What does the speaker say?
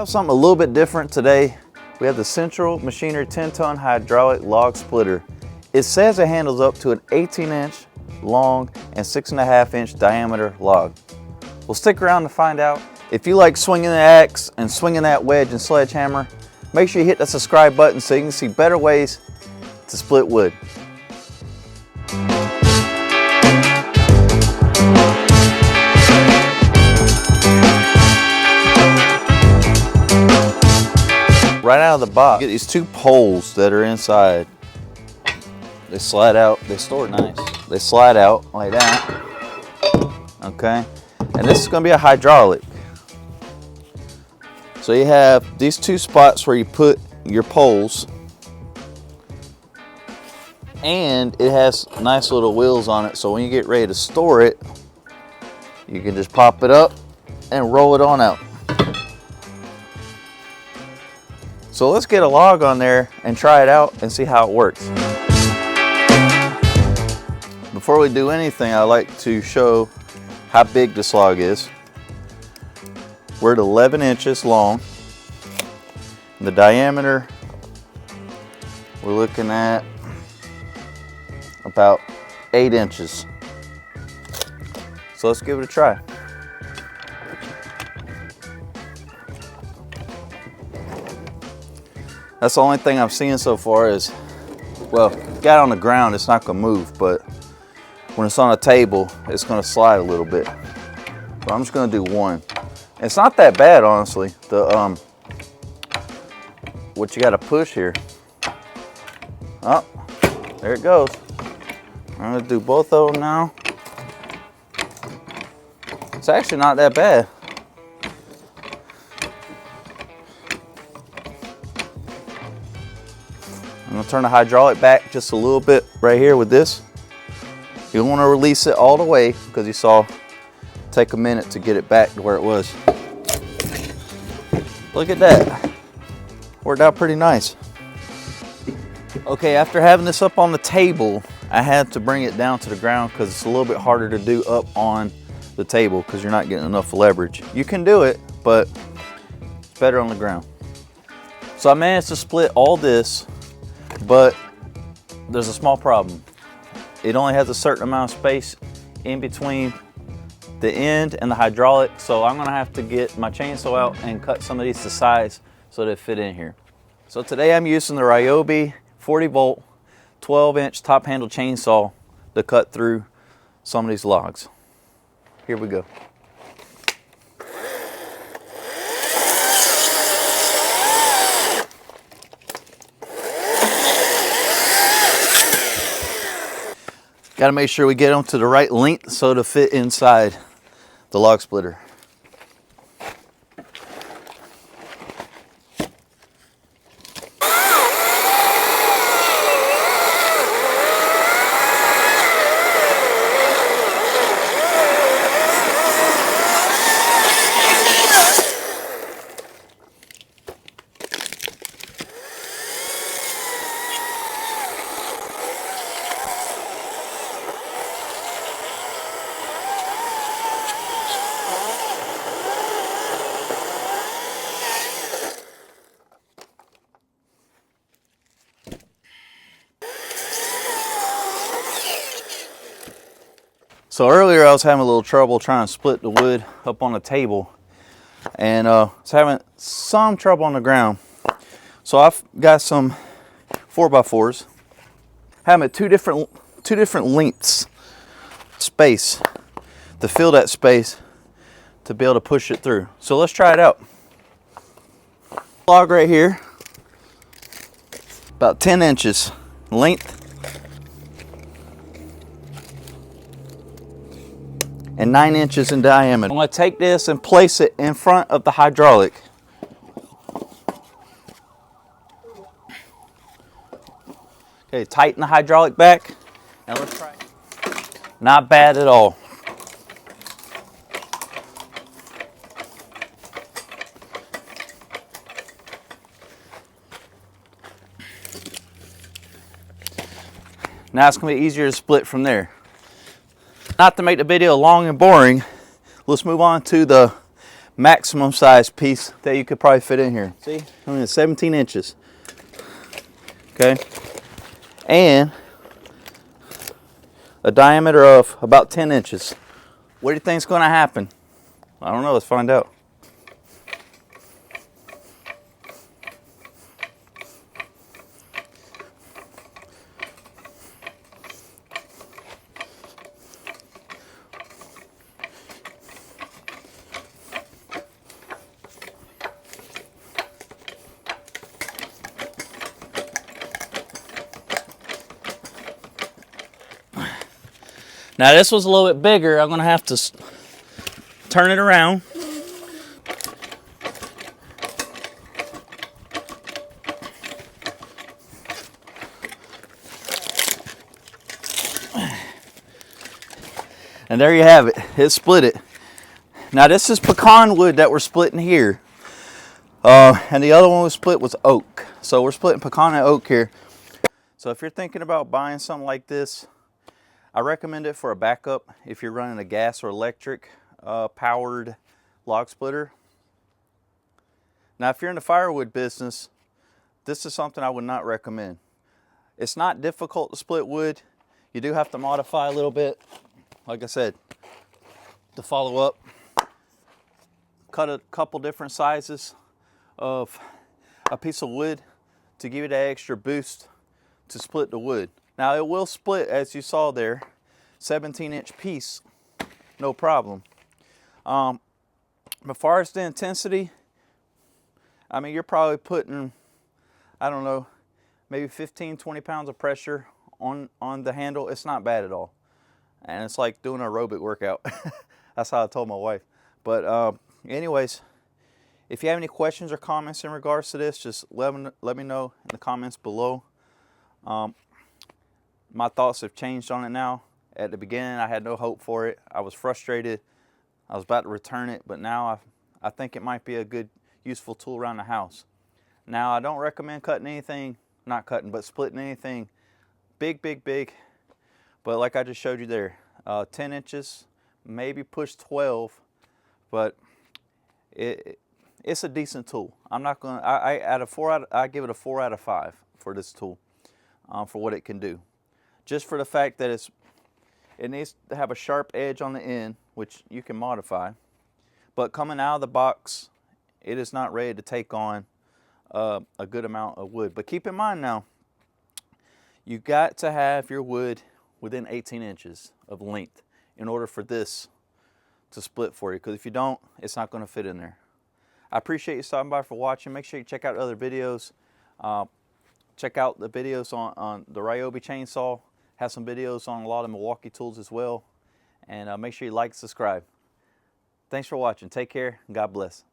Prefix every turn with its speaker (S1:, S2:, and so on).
S1: have something a little bit different today. We have the Central Machinery 10-ton hydraulic log splitter. It says it handles up to an 18-inch long and 6.5-inch diameter log. Well, stick around to find out. If you like swinging the axe and swinging that wedge and sledgehammer, make sure you hit that subscribe button so you can see better ways to split wood. Right out of the box, you get these two poles that are inside. They slide out, they store it nice. They slide out like that, okay? And this is gonna be a hydraulic. So you have these two spots where you put your poles, and it has nice little wheels on it, so when you get ready to store it, you can just pop it up and roll it on out. So let's get a log on there and try it out and see how it works. Before we do anything, I like to show how big this log is. We're at 11 inches long. The diameter, we're looking at about 8 inches. So let's give it a try. That's the only thing I've seen so far is, well, got it on the ground, it's not gonna move, but when it's on a table, it's gonna slide a little bit. So I'm just gonna do one. It's not that bad, honestly. The what you gotta push here. Oh, there it goes. I'm gonna do both of them now. It's actually not that bad. I'm gonna turn the hydraulic back just a little bit right here with this. You don't want to release it all the way because you saw take a minute to get it back to where it was. Look at that. Worked out pretty nice. Okay, after having this up on the table, I had to bring it down to the ground because it's a little bit harder to do up on the table because you're not getting enough leverage. You can do it, but it's better on the ground. So I managed to split all this, but there's a small problem. It only has a certain amount of space in between the end and the hydraulic, so I'm gonna have to get my chainsaw out and cut some of these to size so they fit in here. So today I'm using the Ryobi 40-volt 12-inch top handle chainsaw to cut through some of these logs. Here we go. Got to make sure we get them to the right length so to fit inside the log splitter. So earlier I was having a little trouble trying to split the wood up on the table, and I was having some trouble on the ground. So I've got some 4x4s, have them at two different lengths space to fill that space to be able to push it through. So let's try it out. Log right here, about 10 inches length and 9 inches in diameter. I'm going to take this and place it in front of the hydraulic. Okay, tighten the hydraulic back. Now let's try it. Not bad at all. Now it's going to be easier to split from there. Not to make the video long and boring, let's move on to the maximum size piece that you could probably fit in here. See, I mean, it's 17 inches. Okay, and a diameter of about 10 inches. What do you think is going to happen? I don't know. Let's find out. Now this was a little bit bigger. I'm going to have to turn it around. And there you have it. It split it. Now this is pecan wood that we're splitting here. And the other one we split was oak. So we're splitting pecan and oak here. So if you're thinking about buying something like this, I recommend it for a backup if you're running a gas or electric powered log splitter. Now if you're in the firewood business, this is something I would not recommend. It's not difficult to split wood. You do have to modify a little bit, like I said, to follow up. Cut a couple different sizes of a piece of wood to give you that extra boost to split the wood. Now it will split, as you saw there, 17-inch piece, no problem. As far as the intensity, I mean, you're probably putting, I don't know, maybe 15, 20 pounds of pressure on the handle. It's not bad at all. And it's like doing an aerobic workout. That's how I told my wife. But anyways, if you have any questions or comments in regards to this, just let me know in the comments below. My thoughts have changed on it now. At the beginning, I had no hope for it. I was frustrated. I was about to return it, but now I think it might be a good, useful tool around the house. Now, I don't recommend cutting anything, not cutting, but splitting anything big. But like I just showed you there, 10 inches, maybe push 12, but it's a decent tool. I'm not gonna, I give it a 4 out of 5 for this tool, for what it can do. Just for the fact that it needs to have a sharp edge on the end, which you can modify. But coming out of the box, it is not ready to take on a good amount of wood. But keep in mind now, you got to have your wood within 18 inches of length in order for this to split for you. Because if you don't, it's not going to fit in there. I appreciate you stopping by for watching. Make sure you check out other videos. Check out the videos on the Ryobi chainsaw. Have some videos on a lot of Milwaukee tools as well. And make sure you like and subscribe. Thanks for watching. Take care and God bless.